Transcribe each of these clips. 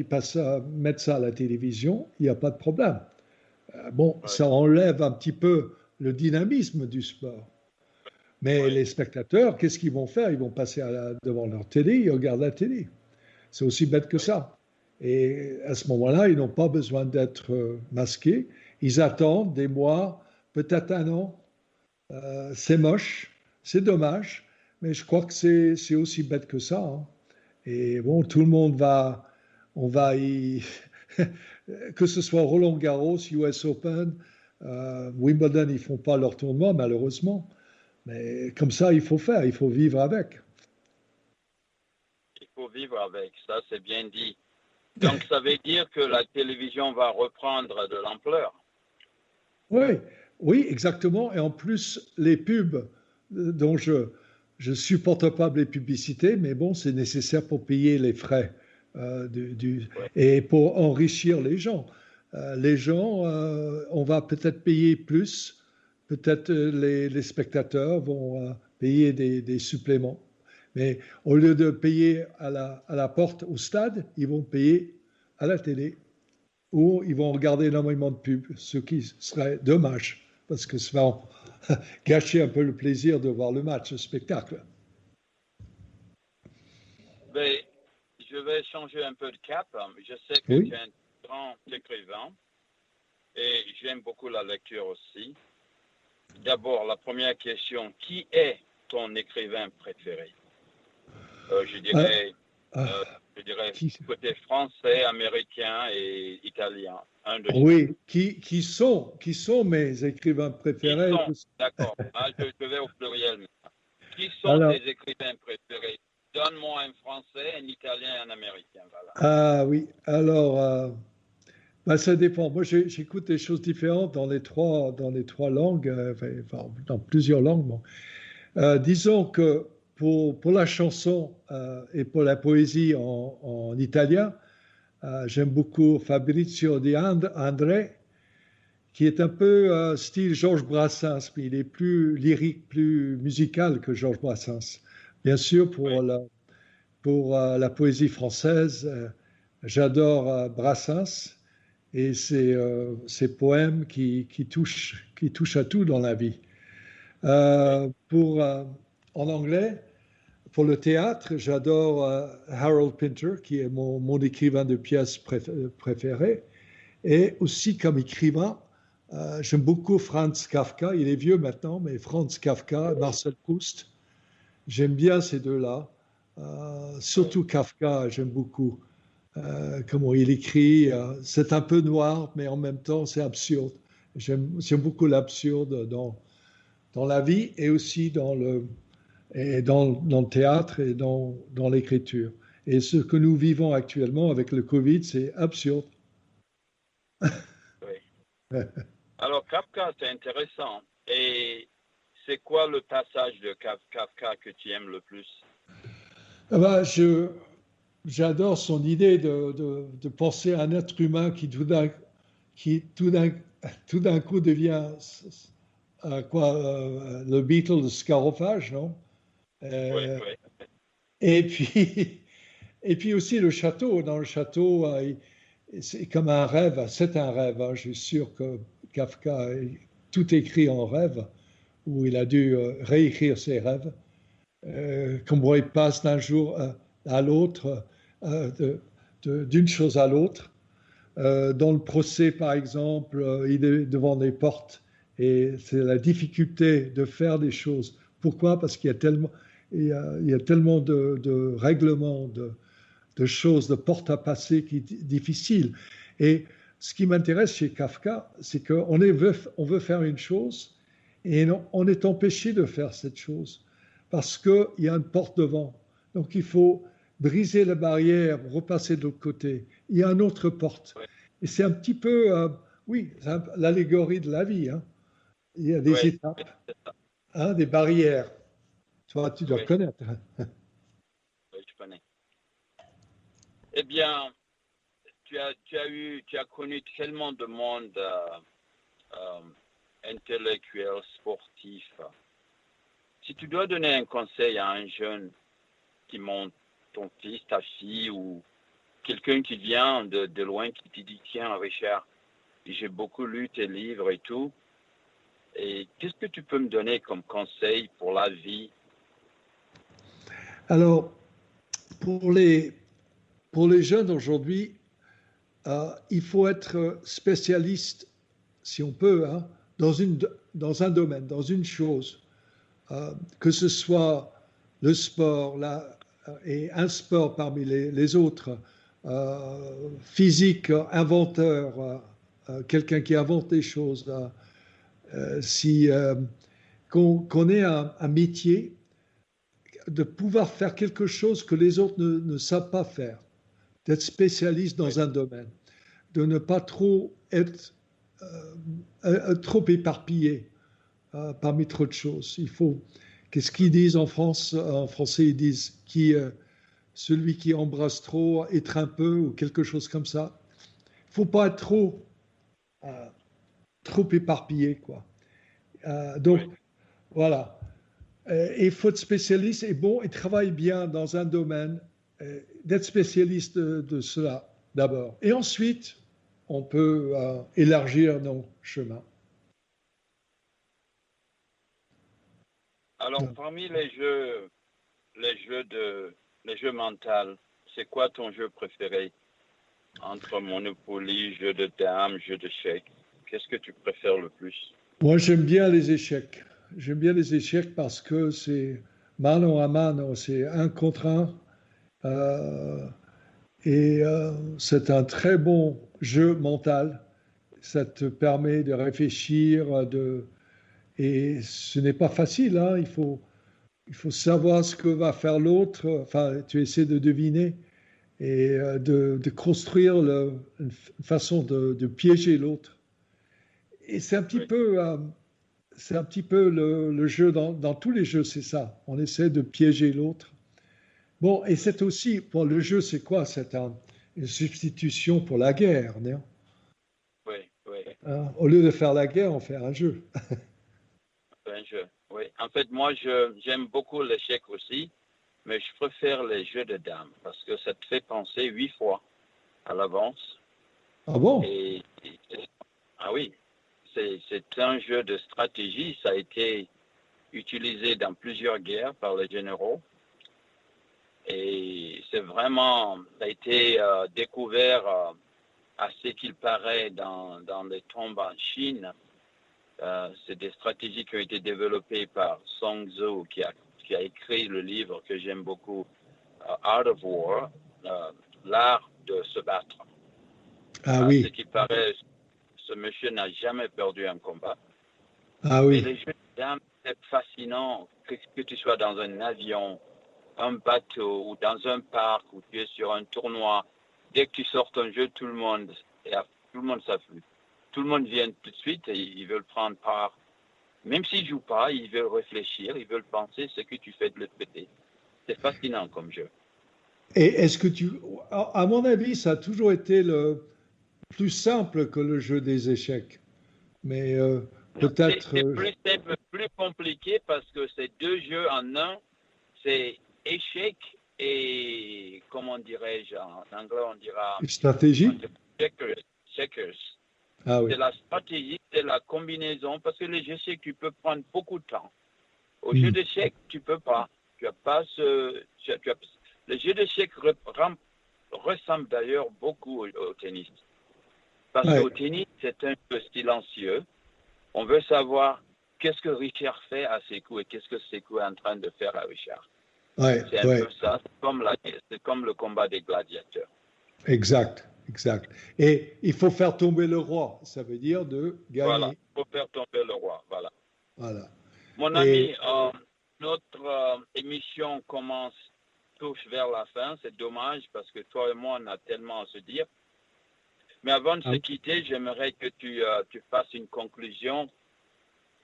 qui mettent ça à la télévision, il n'y a pas de problème. Bon, Ouais, ça enlève un petit peu le dynamisme du sport. Mais ouais. les spectateurs, qu'est-ce qu'ils vont faire? Ils vont passer devant leur télé, ils regardent la télé. C'est aussi bête que Oui, ça. Et à ce moment-là, ils n'ont pas besoin d'être masqués. Ils attendent des mois, peut-être un an. C'est moche, c'est dommage, mais je crois que c'est aussi bête que ça, hein. Et bon, tout le monde on va y, que ce soit Roland Garros, US Open, Wimbledon, ils font pas leur tournoi, malheureusement. Mais comme ça, il faut faire, il faut vivre avec. il faut vivre avec, ça c'est bien dit. Donc ça veut dire que la télévision va reprendre de l'ampleur. Oui, oui, exactement. Et en plus, les pubs dont je supporte pas les publicités, mais bon, c'est nécessaire pour payer les frais Ouais. et pour enrichir les gens. On va peut-être payer plus, peut-être les spectateurs vont payer des suppléments. Mais au lieu de payer à la porte au stade, ils vont payer à la télé ou ils vont regarder énormément de pubs, ce qui serait dommage, parce que ça va gâcher un peu le plaisir de voir le match, le spectacle. Mais je vais changer un peu de cap. Je sais que tu Oui. es un grand écrivain et j'aime beaucoup la lecture aussi. D'abord, la première question, qui est ton écrivain préféré? Euh, je Euh, dirais, euh, euh, je dirais qui, côté français, américain et italien. Un de chaque. oui, qui sont mes écrivains Qui préférés? sont, d'accord, hein, je vais au pluriel. Qui sont tes Alors, écrivains préférés? Donne-moi un français, un italien et un américain. Voilà. ah oui, alors, ben, ça dépend. Moi, j'écoute des choses différentes dans les trois langues, enfin, dans plusieurs langues. Bon. Disons que pour la chanson et pour la poésie en italien, j'aime beaucoup Fabrizio Di André, qui est un peu style Georges Brassens, mais il est plus lyrique, plus musical que Georges Brassens. Bien sûr, Oui, pour la poésie française, j'adore Brassens et ses poèmes qui touchent à tout dans la vie. oui, Pour, en anglais, pour le théâtre, j'adore Harold Pinter, qui est mon écrivain de pièces préféré. Et aussi comme écrivain, j'aime beaucoup Franz Kafka. Il est vieux maintenant, mais Franz Kafka, Marcel Proust. J'aime bien ces deux-là. oui. Surtout Kafka, j'aime beaucoup comment il écrit. C'est un peu noir, mais en même temps, c'est absurde. J'aime beaucoup l'absurde dans la vie et aussi dans le théâtre et dans l'écriture. Et ce que nous vivons actuellement avec le Covid, c'est absurde. Oui. Alors, Kafka, c'est intéressant. Et c'est quoi le passage de Kafka que tu aimes le plus? Ah ben, j'adore son idée de penser à un être humain qui tout d'un coup devient le Beatle de Scarophage, non? Oui, Euh, oui, et puis, et puis aussi le château. Dans le château, c'est comme un rêve. C'est un rêve, hein. Je suis sûr que Kafka a tout écrit en rêve, où il a dû réécrire ses rêves. Comment il passe d'un jour à l'autre, d'une chose à l'autre. Dans le procès, par exemple, il est devant des portes et c'est la difficulté de faire des choses. Pourquoi? Parce il y a tellement de règlements, de choses, de portes à passer qui est difficile. Et ce qui m'intéresse chez Kafka, c'est on veut faire une chose et on est empêché de faire cette chose parce qu'il y a une porte devant. Donc il faut briser la barrière, repasser de l'autre côté. Il y a une autre porte. oui, Et c'est un petit peu, oui, l'allégorie de la vie, hein. Il y a des oui, oui, étapes, hein, des barrières. Toi, tu dois oui, connaître. oui, je connais. Eh bien, tu as connu tellement de monde euh, intellectuel, sportif. Si tu dois donner un conseil à un jeune qui monte, ton fils, ta fille ou quelqu'un qui vient de loin qui te dit, tiens, Richard, j'ai beaucoup lu tes livres et tout. Et qu'est-ce que tu peux me donner comme conseil pour la vie? Alors, pour les, pour les jeunes aujourd'hui, il faut être spécialiste, si on peut, hein, dans un domaine, dans une chose, que ce soit le sport et un sport parmi les autres, physique, inventeur, quelqu'un qui invente des choses, si, qu'on ait un métier, de pouvoir faire quelque chose que les autres ne savent pas faire, d'être spécialiste dans un domaine, de ne pas trop être trop éparpillé parmi trop de choses. Il faut, qu'est-ce qu'ils disent en France? En français, ils disent celui qui embrasse trop, étreint un peu ou quelque chose comme ça. Il ne faut pas être trop éparpillé, quoi. Donc, voilà. Il faut être spécialiste et bon, et travaille bien dans un domaine, d'être spécialiste de cela d'abord. Et ensuite, on peut élargir nos chemins. Alors, parmi les jeux mentaux, c'est quoi ton jeu préféré? Entre Monopoly, jeu de dames, jeu d'échecs, qu'est-ce que tu préfères le plus? Moi, j'aime bien les échecs. J'aime bien les échecs parce que c'est mano à mano, c'est un contre un. Et c'est un très bon jeu mental. Ça te permet de réfléchir, et ce n'est pas facile, hein. Il faut savoir ce que va faire l'autre. Enfin, tu essaies de deviner et de construire une façon de piéger l'autre. Et c'est un petit peu le jeu dans tous les jeux, c'est ça. On essaie de piéger l'autre. Bon, et c'est aussi, pour le jeu, c'est quoi? C'est une substitution pour la guerre, non? Oui, oui. Hein? Au lieu de faire la guerre, on fait un jeu. Un jeu, oui. En fait, moi, j'aime beaucoup l'échec aussi, mais je préfère les jeux de dames parce que ça te fait penser 8 fois à l'avance. Ah bon? Ah oui, c'est un jeu de stratégie. Ça a été utilisé dans plusieurs guerres par les généraux. Et c'est vraiment, ça a été découvert à ce qu'il paraît dans les tombes en Chine. C'est des stratégies qui ont été développées par Song Tzu, qui a écrit le livre que j'aime beaucoup, Art of War, l'art de se battre. Ah oui. Ce qui paraît, ce monsieur n'a jamais perdu un combat. Ah Mais oui. les jeux de dames, c'est fascinant que tu sois dans un avion, un bateau ou dans un parc où tu es sur un tournoi. Dès que tu sors un jeu, tout le monde s'afflue. Tout le monde vient tout de suite et ils veulent prendre part. Même s'ils ne jouent pas, ils veulent réfléchir, ils veulent penser ce que tu fais de l'autre côté. C'est fascinant comme jeu. Et est-ce que à mon avis, ça a toujours été le plus simple que le jeu des échecs. Mais peut-être. C'est plus simple, plus compliqué parce que c'est deux jeux en un. C'est échec et, comment dirais-je, en anglais on dira Stratégie? checkers. Ah oui. C'est la stratégie, c'est la combinaison, parce que les jeux d'échecs, tu peux prendre beaucoup de temps. Au jeu d'échecs, tu peux pas. Tu as pas le jeu d'échecs ressemble d'ailleurs beaucoup au tennis. Parce qu'au tennis, c'est un peu silencieux. On veut savoir qu'est-ce que Richard fait à ses coups et qu'est-ce que ses coups est en train de faire à Richard. C'est un peu ça. C'est comme le combat des gladiateurs. Exact. Et il faut faire tomber le roi. Ça veut dire de gagner. Voilà, il faut faire tomber le roi. Voilà. Mon ami, notre émission touche vers la fin. C'est dommage parce que toi et moi, on a tellement à se dire. Mais avant de se quitter, j'aimerais que tu fasses une conclusion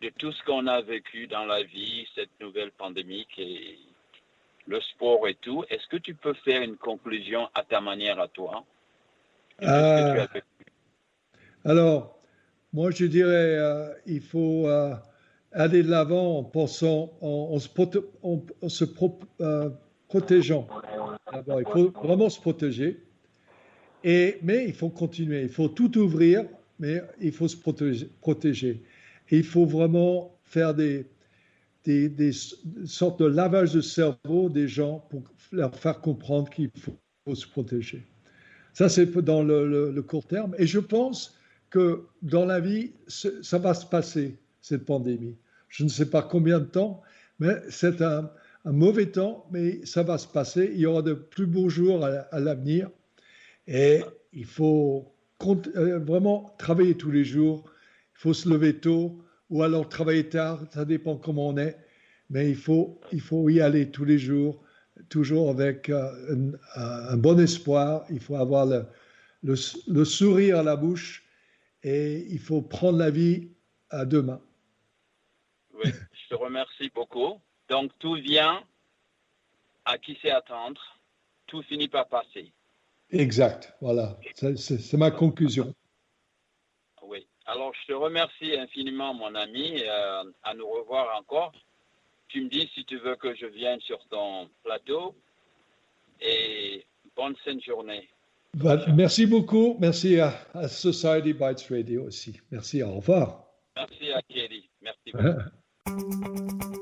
de tout ce qu'on a vécu dans la vie, cette nouvelle pandémie et le sport et tout. Est-ce que tu peux faire une conclusion à ta manière, à toi, de tout ce que tu as vécu? Alors, moi, je dirais il faut aller de l'avant en pensant, en se protégeant. D'abord, il faut vraiment se protéger. Mais il faut continuer, il faut tout ouvrir, mais il faut se protéger. Et il faut vraiment faire des sortes de lavage de cerveau des gens pour leur faire comprendre qu'il faut se protéger. Ça, c'est dans le court terme. Et je pense que dans la vie, ça va se passer, cette pandémie. Je ne sais pas combien de temps, mais c'est un mauvais temps, mais ça va se passer. Il y aura de plus beaux jours à l'avenir. Et il faut vraiment travailler tous les jours. Il faut se lever tôt ou alors travailler tard. Ça dépend comment on est. Mais il faut y aller tous les jours, toujours avec un bon espoir. Il faut avoir le sourire à la bouche et il faut prendre la vie à deux mains. Oui, je te remercie beaucoup. Donc, tout vient à qui sait attendre. Tout finit par passer. Exact, voilà. C'est ma conclusion. Oui. Alors, je te remercie infiniment, mon ami. À nous revoir encore. Tu me dis si tu veux que je vienne sur ton plateau. Et bonne sainte journée. Merci beaucoup. Merci à Society Bites Radio aussi. Merci, au revoir. Merci à Kelly. Merci beaucoup.